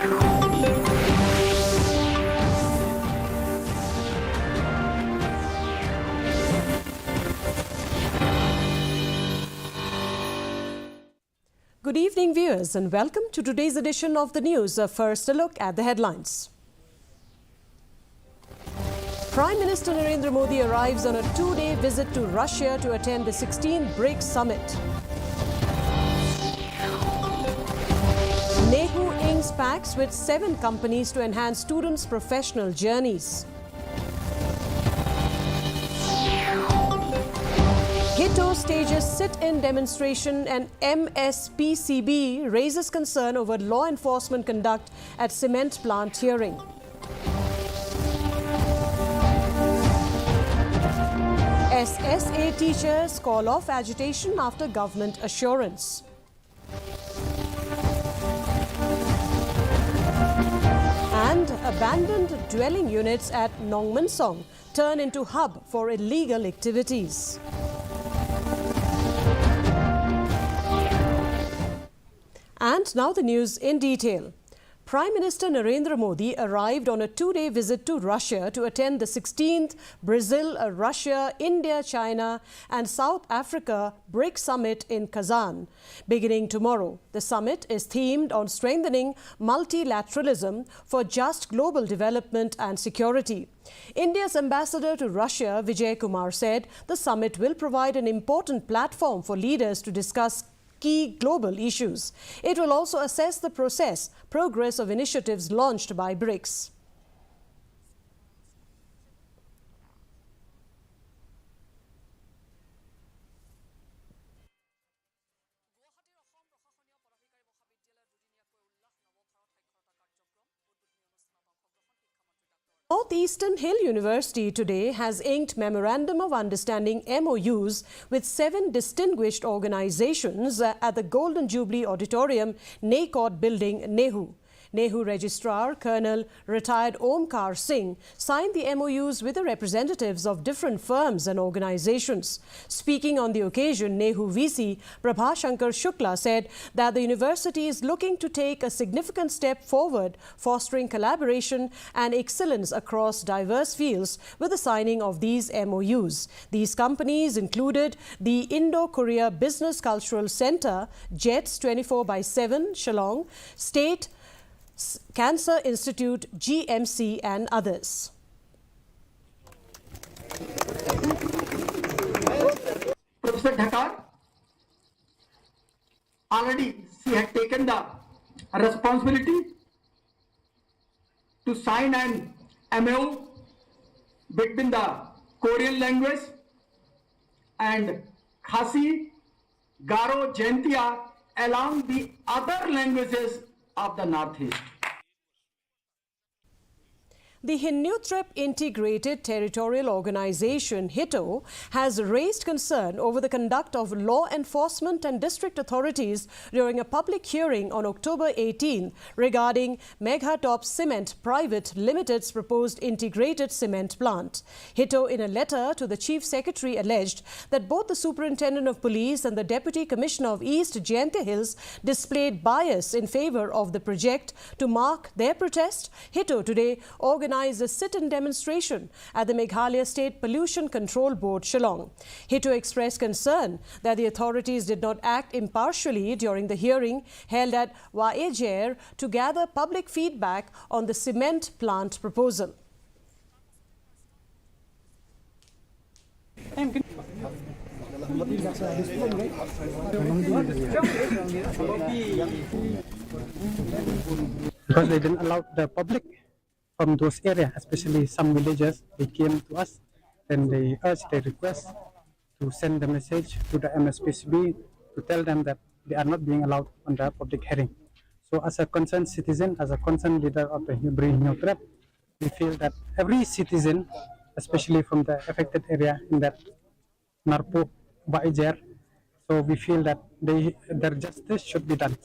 Good evening, viewers, and welcome to today's edition of the news. First, a look at the headlines. Prime Minister Narendra Modi arrives on a two-day visit to Russia to attend the 16th BRICS summit. NEHU inks pacts with 7 companies to enhance students' professional journeys. Hito stages sit-in demonstration and MSPCB raises concern over law enforcement conduct at cement plant hearing. SSA teachers call off agitation after government assurance. And abandoned dwelling units at Nmansong turn into hub for illegal activities. And now the news in detail. Prime Minister Narendra Modi arrived on a two-day visit to Russia to attend the 16th Brazil, Russia, India, China and South Africa BRICS summit in Kazan. Beginning tomorrow, the summit is themed on strengthening multilateralism for just global development and security. India's ambassador to Russia, Vijay Kumar, said the summit will provide an important platform for leaders to discuss key global issues. It will also assess the progress of initiatives launched by BRICS. Northeastern Hill University today has inked Memorandum of Understanding MOUs with 7 distinguished organizations at the Golden Jubilee Auditorium, NACOD building, NEHU. NEHU Registrar Colonel retired Omkar Singh signed the MOUs with the representatives of different firms and organizations. Speaking on the occasion, NEHU VC Prabhashankar Shukla said that the university is looking to take a significant step forward, fostering collaboration and excellence across diverse fields with the signing of these MOUs. These companies included the Indo-Korea Business Cultural Center, JETS 24/7 Shillong, State Cancer Institute, GMC and others. Professor Dhakar, already she had taken the responsibility to sign an MOU between the Korean language and Khasi, Garo, Jaintia along the other languages of the Northeast. The Hinuthrep Integrated Territorial Organization, HITO, has raised concern over the conduct of law enforcement and district authorities during a public hearing on October 18 regarding Meghalaya Cement Private Limited's proposed integrated cement plant. HITO, in a letter to the Chief Secretary, alleged that both the Superintendent of Police and the Deputy Commissioner of East Jaintia Hills displayed bias in favor of the project. To mark their protest, HITO today organized a sit-in demonstration at the Meghalaya State Pollution Control Board, Shillong. HITO expressed concern that the authorities did not act impartially during the hearing held at Waejer to gather public feedback on the cement plant proposal. Because they didn't allow the public from those areas, especially some villagers, they came to us and they urged, they request to send the message to the MSPCB to tell them that they are not being allowed on the public hearing. So as a concerned citizen, as a concerned leader of the Hinuthrep, we feel that every citizen, especially from the affected area in that Narpo, Waejer, so we feel that their justice should be done.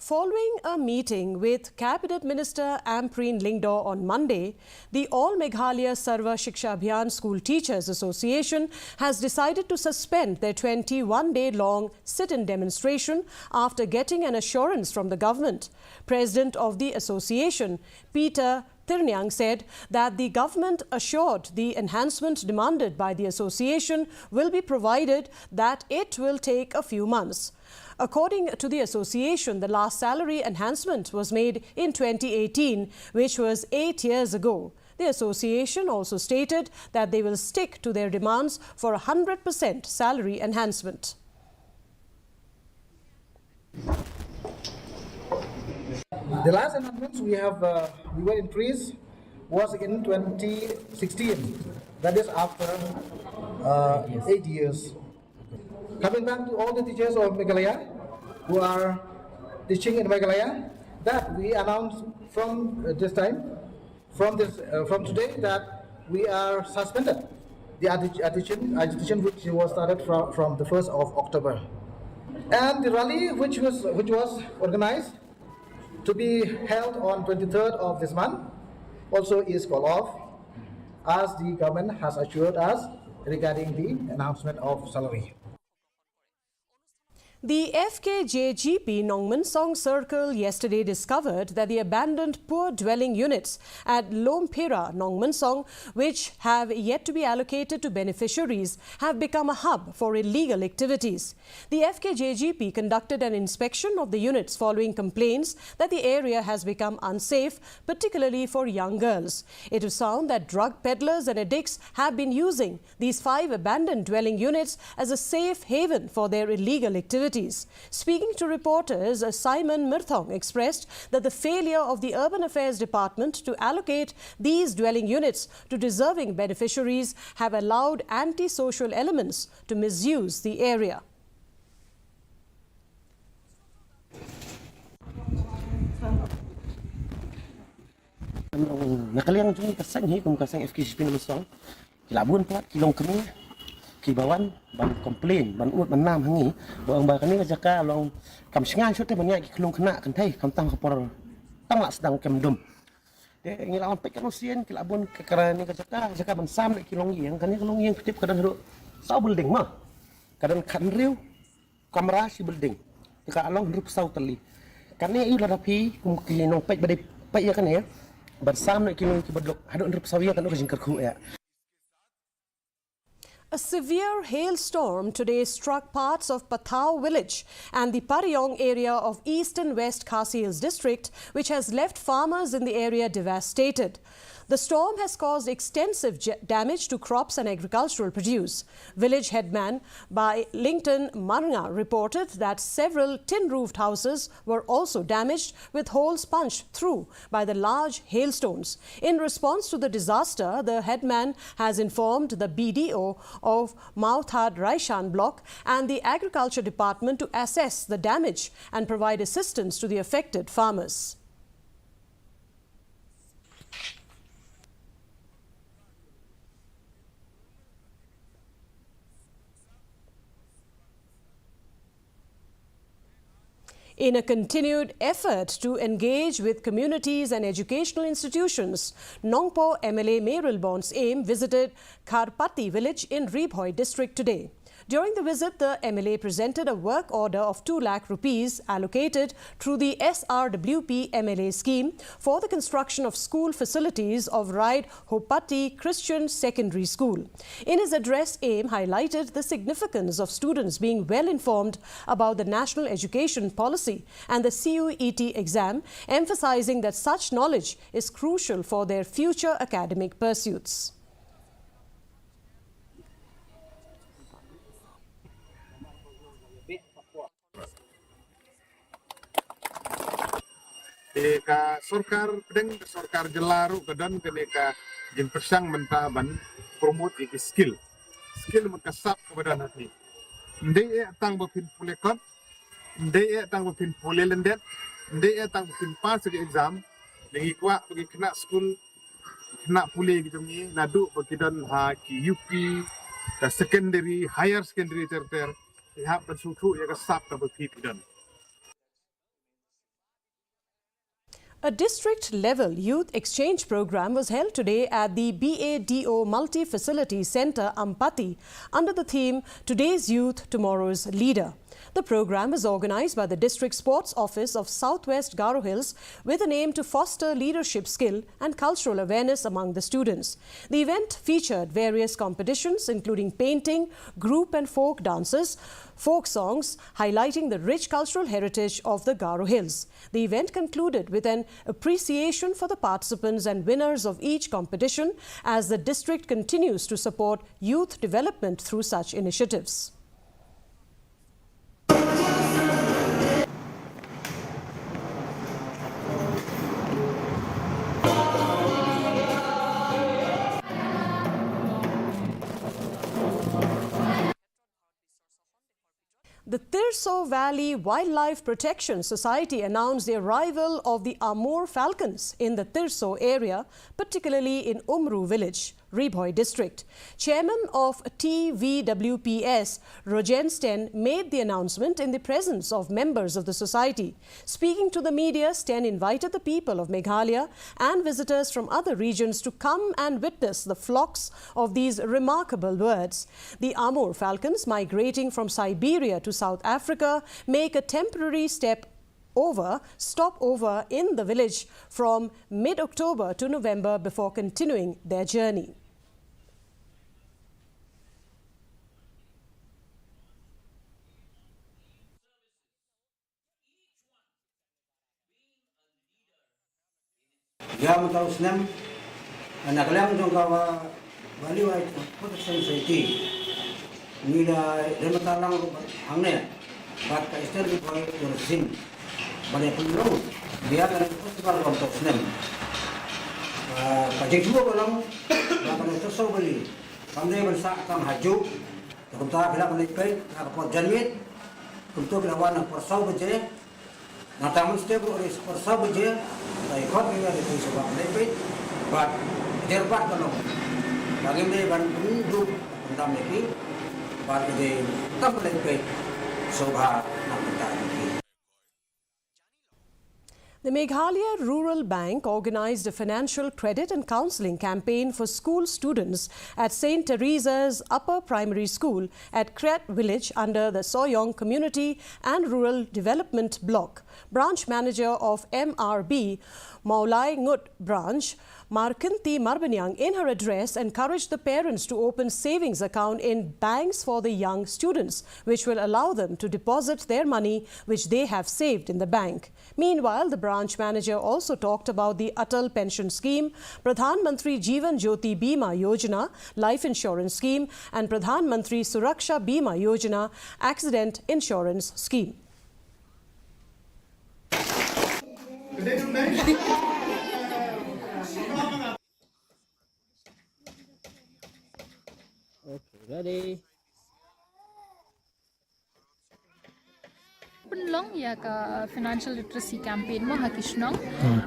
Following a meeting with Cabinet Minister Ampreen Lingdaw on Monday, the All Meghalaya Sarva Shiksha Abhiyan School Teachers Association has decided to suspend their 21-day-long sit-in demonstration after getting an assurance from the government. President of the association, Peter Tirnyang, said that the government assured the enhancement demanded by the association will be provided, that it will take a few months. According to the association, the last salary enhancement was made in 2018, which was 8 years ago. The association also stated that they will stick to their demands for a 100% salary enhancement. The last enhancements we were increased was in 2016. That is after 8 years. Coming back to all the teachers of Meghalaya who are teaching in Meghalaya, that we announced from this time, from today, that we are suspended the agitation which was started from the 1st of October, and the rally which was organized to be held on 23rd of this month also is called off, as the government has assured us regarding the announcement of salary. The Fkj Nmansong Circle yesterday discovered that the abandoned poor dwelling units at Lompira, Nmansong, which have yet to be allocated to beneficiaries, have become a hub for illegal activities. The Fkj conducted an inspection of the units following complaints that the area has become unsafe, particularly for young girls. It was found that drug peddlers and addicts have been using these 5 abandoned dwelling units as a safe haven for their illegal activities. Speaking to reporters, Simon Mirthong expressed that the failure of the Urban Affairs Department to allocate these dwelling units to deserving beneficiaries have allowed anti-social elements to misuse the area. Nakaliang jung kasang hi kum kasang FKJ Nmansong kilabun pat kilong kami kibawan ban komplain ban ut ban nam hangi bang ba kani jaka long kam singan shote banyak kilong kena kan thai kam tang kapor tang la sedang kem dum de ngilawan pek kan sien kilabun kekarani jaka ban sam kilong yang kan kilong yang tip kadan ru sau building mah kadan kan riu kamera si building jaka long rup sau tali kani iu ladapi kum kilong pek badai pek ya kan ya bersama kilong kibadlok hadon rup sau ya kan jingkar khu ya. A severe hailstorm today struck parts of Pathau village and the Paryong area of East and West Khasi Hills district, which has left farmers in the area devastated. The storm has caused extensive damage to crops and agricultural produce. Village headman by Lington Marnga reported that several tin-roofed houses were also damaged, with holes punched through by the large hailstones. In response to the disaster, the headman has informed the BDO of Mauthad Raishan block and the Agriculture Department to assess the damage and provide assistance to the affected farmers. In a continued effort to engage with communities and educational institutions, Nongpo MLA Meryl Bond's aim visited Kharpati village in Ribhoi district today. During the visit, the MLA presented a work order of 2 lakh rupees allocated through the SRWP MLA scheme for the construction of school facilities of Raid Hopati Christian Secondary School. In his address, AIM highlighted the significance of students being well informed about the national education policy and the CUET exam, emphasizing that such knowledge is crucial for their future academic pursuits. Ka sorkar pedeng sorkar jelaru kedan keneka jin persang mentaban promote skill mekasap kepada nanti ndai tang bapin pulekot ndai tang bapin pulelendet ndai tang bapin pas di exam lagi kuat pergi kena school kena pule gitu ni nadu bekidan ha ki UP ka secondary higher secondary terter lihat pensuku ya kasap ka bapi pidan. A district-level youth exchange program was held today at the BADO Multi-Facility Centre, Ampati, under the theme Today's Youth, Tomorrow's Leader. The program is organised by the District Sports Office of Southwest Garo Hills with an aim to foster leadership skill and cultural awareness among the students. The event featured various competitions including painting, group and folk dances, folk songs, highlighting the rich cultural heritage of the Garo Hills. The event concluded with an appreciation for the participants and winners of each competition as the district continues to support youth development through such initiatives. The Tirso Valley Wildlife Protection Society announced the arrival of the Amur Falcons in the Tirso area, particularly in Umru village, Ribhoi district. Chairman of TVWPS, Rogen Sten, made the announcement in the presence of members of the society. Speaking to the media, Sten invited the people of Meghalaya and visitors from other regions to come and witness the flocks of these remarkable birds. The Amur Falcons, migrating from Siberia to South Africa, make a temporary stopover in the village from mid-October to November before continuing their journey. Jam tahu senam, anak lem jong kawa Bali White Protection Society. Nila dalam talang hangne, bat ka ister di boy jursin. Bali peluru dia kan festival untuk senam. Kaji dua orang, bahkan tersau beli. Kami bersak kang haju, kita bila kami pergi, nak pot janwit, untuk lawan persau beje. Nah, tamu setiap orang persau beje, tapi kau bila itu sebab lepit, bat jerbat kalau. Bagi mereka hidup tentang mereka, bat beje tak lepit, sobha nak kita. The Meghalaya Rural Bank organised a financial credit and counselling campaign for school students at St. Teresa's Upper Primary School at Kret Village under the Soyong Community and Rural Development Block. Branch Manager of MRB, Maulai Ngut Branch, Markinti Marbanyang, in her address encouraged the parents to open savings account in banks for the young students, which will allow them to deposit their money which they have saved in the bank. Meanwhile, the branch manager also talked about the Atal Pension Scheme, Pradhan Mantri Jeevan Jyoti Bima Yojana Life Insurance Scheme and Pradhan Mantri Suraksha Bima Yojana Accident Insurance Scheme. Okay, ready. Long ya ka financial literacy campaign mo hakishnong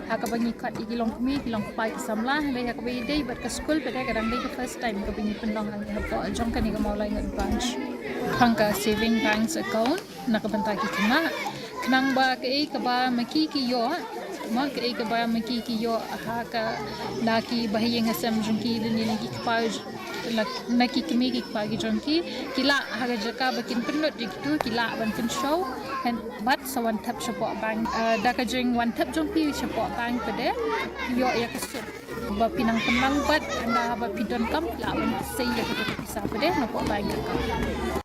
haka bangi kat igilong kumi kilong pai kisamla le haka bai dei ber ka school pede kadang dei ka first time ka bangi pendong hang ha jong ka ni ka maulai ngat branch hangka saving banks account nakabanta ki kina knang ba ka ba maki ki yo ma ka ba maki ki yo haka laki bahiyeng asam jongki ni ki pa naki kimi ki pa ki jongki kila haga jaka bakin pendot dikitu kila ban pen show and but so one tap support bank daka jeng one tap jongpi support bank pede yo ya kesut ba pinang penang bat anda ba pidon kam la ban sei ya bisa pede support bank account.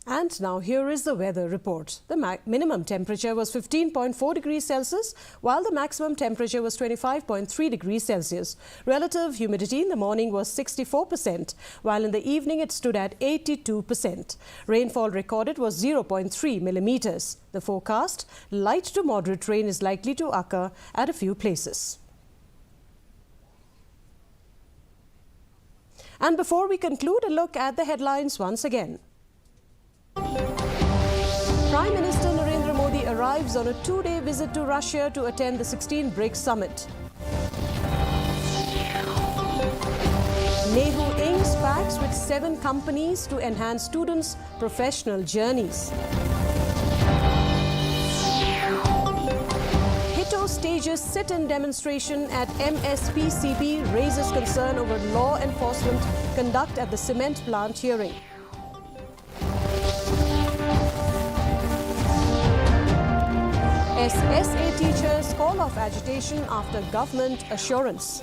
And now here is the weather report. The minimum temperature was 15.4 degrees Celsius, while the maximum temperature was 25.3 degrees Celsius. Relative humidity in the morning was 64%, while in the evening it stood at 82%. Rainfall recorded was 0.3 millimeters. The forecast, light to moderate rain is likely to occur at a few places. And before we conclude, a look at the headlines once again. Prime Minister Narendra Modi arrives on a two-day visit to Russia to attend the 16 BRICS summit. NEHU inks pacts with 7 companies to enhance students' professional journeys. courageous sit-in demonstration at MSPCB raises concern over law enforcement conduct at the cement plant hearing. SSA teachers call off agitation after government assurance.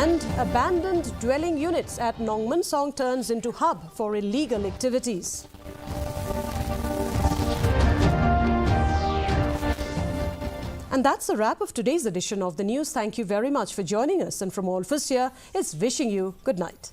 And abandoned dwelling units at Nmansong turns into hub for illegal activities. And that's a wrap of today's edition of the news. Thank you very much for joining us. And from all of us here, it's wishing you good night.